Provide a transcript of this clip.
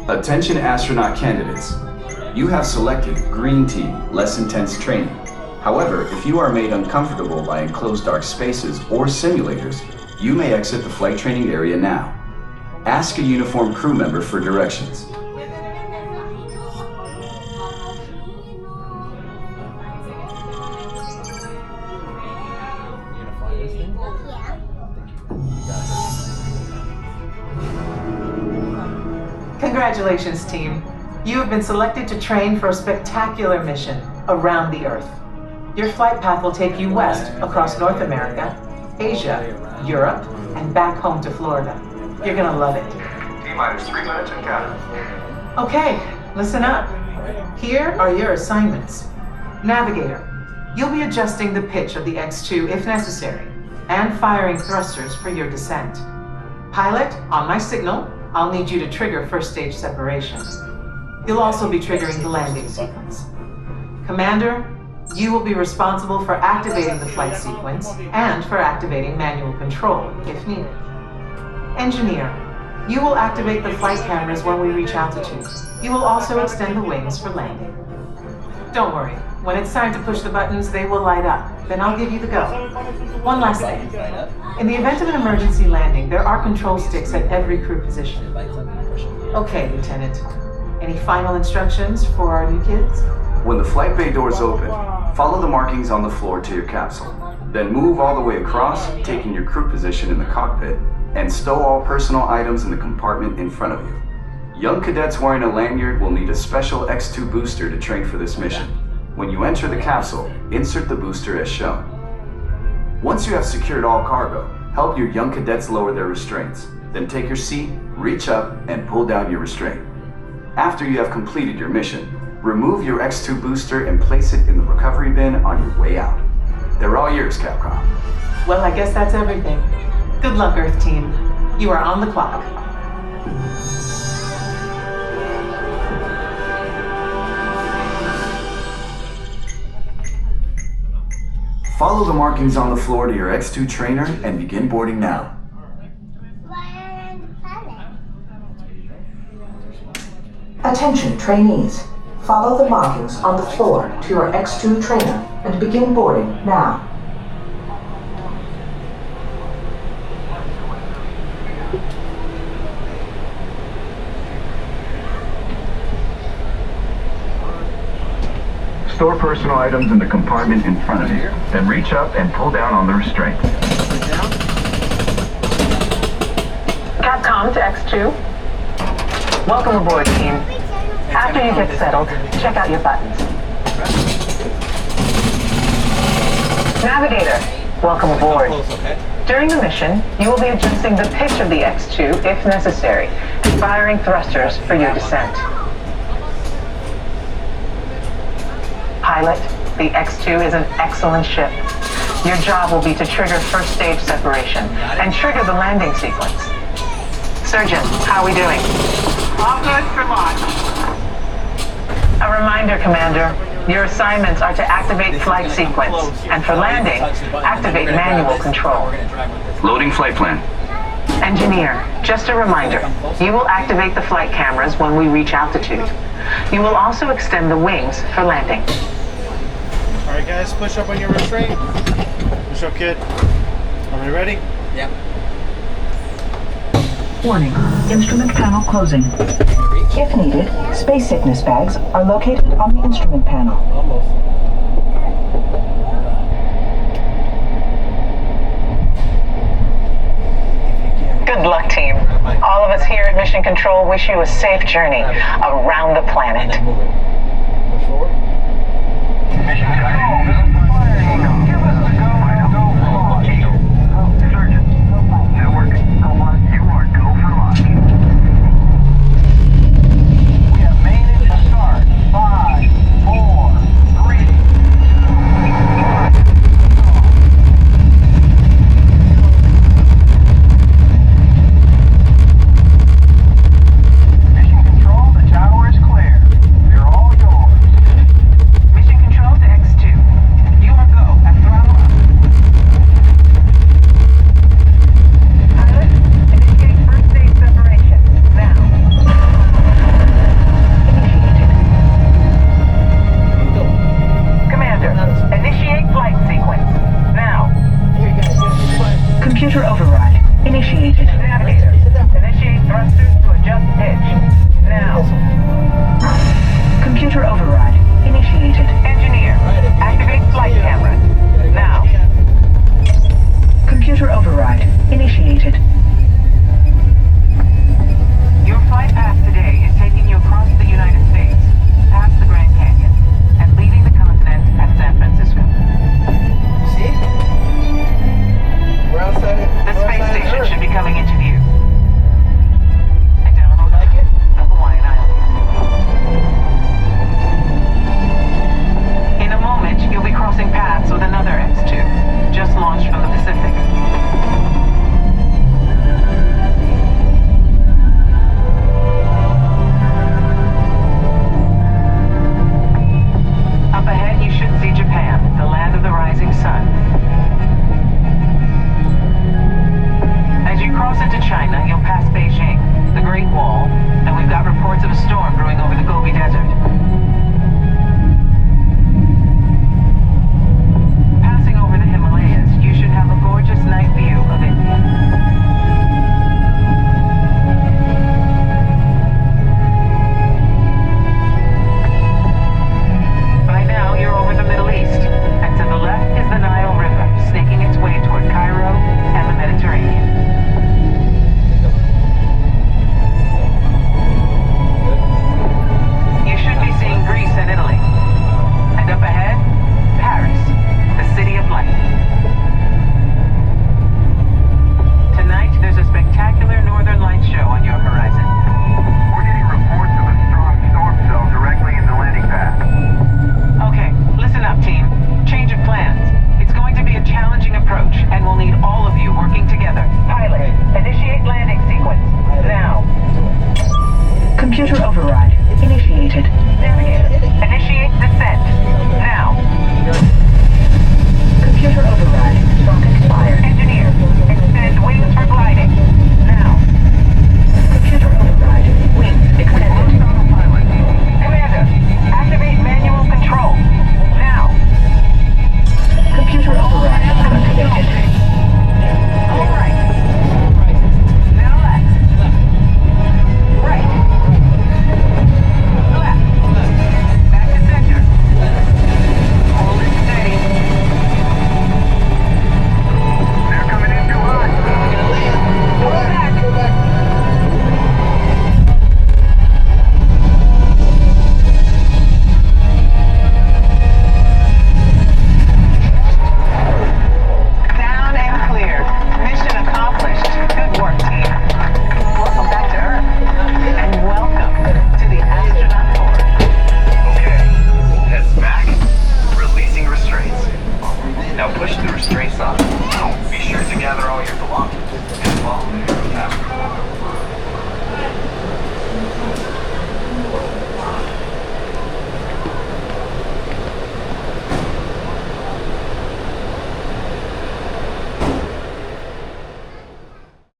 Attention astronaut candidates. You have selected Green Team, less intense training. However, if you are made uncomfortable by enclosed dark spaces or simulators, you may exit the flight training area now. Ask a uniformed crew member for directions. Congratulations, team. You have been selected to train for a spectacular mission around the Earth. Your flight path will take you west across North America, Asia, Europe, and back home to Florida. You're gonna love it. T-minus 3 minutes and counting. Okay, listen up. Here are your assignments. Navigator, you'll be adjusting the pitch of the X2 if necessary, and firing thrusters for your descent. Pilot, on my signal, I'll need you to trigger first stage separation. You'll also be triggering the landing sequence. Commander, you will be responsible for activating the flight sequence and for activating manual control if needed. Engineer, you will activate the flight cameras when we reach altitude. You will also extend the wings for landing. Don't worry, when it's time to push the buttons, they will light up. Then I'll give you the go. One last thing. In the event of an emergency landing, there are control sticks at every crew position. Okay, Lieutenant. Any final instructions for our new kids? When the flight bay doors open, follow the markings on the floor to your capsule. Then move all the way across, taking your crew position in the cockpit, and stow all personal items in the compartment in front of you. Young cadets wearing a lanyard will need a special X2 booster to train for this mission. When you enter the capsule, insert the booster as shown. Once you have secured all cargo, help your young cadets lower their restraints. Then take your seat, reach up, and pull down your restraint. After you have completed your mission, remove your X2 booster and place it in the recovery bin on your way out. They're all yours, Capcom. Well, I guess that's everything. Good luck, Earth Team. You are on the clock. Follow the markings on the floor to your X2 trainer and begin boarding now. Attention, trainees. Follow the markings on the floor to your X2 trainer and begin boarding now. Store personal items in the compartment in front of you. Then reach up and pull down on the restraints. Capcom to X2. Welcome aboard, team. After you get settled, check out your buttons. Navigator, welcome aboard. During the mission, you will be adjusting the pitch of the X2 if necessary, and firing thrusters for your descent. Pilot, the X2 is an excellent ship. Your job will be to trigger first stage separation and trigger the landing sequence. Surgeon, how are we doing? All good for launch. A reminder, Commander. Your assignments are to activate flight sequence, and for landing, activate manual control. Loading flight plan. Engineer, just a reminder. You will activate the flight cameras when we reach altitude. You will also extend the wings for landing. All right, guys, push up on your restraint. Push up, kid. Are we ready? Yep. Warning, instrument panel closing. If needed, space sickness bags are located on the instrument panel. Almost. Good luck, team. All of us here at Mission Control wish you a safe journey around the planet.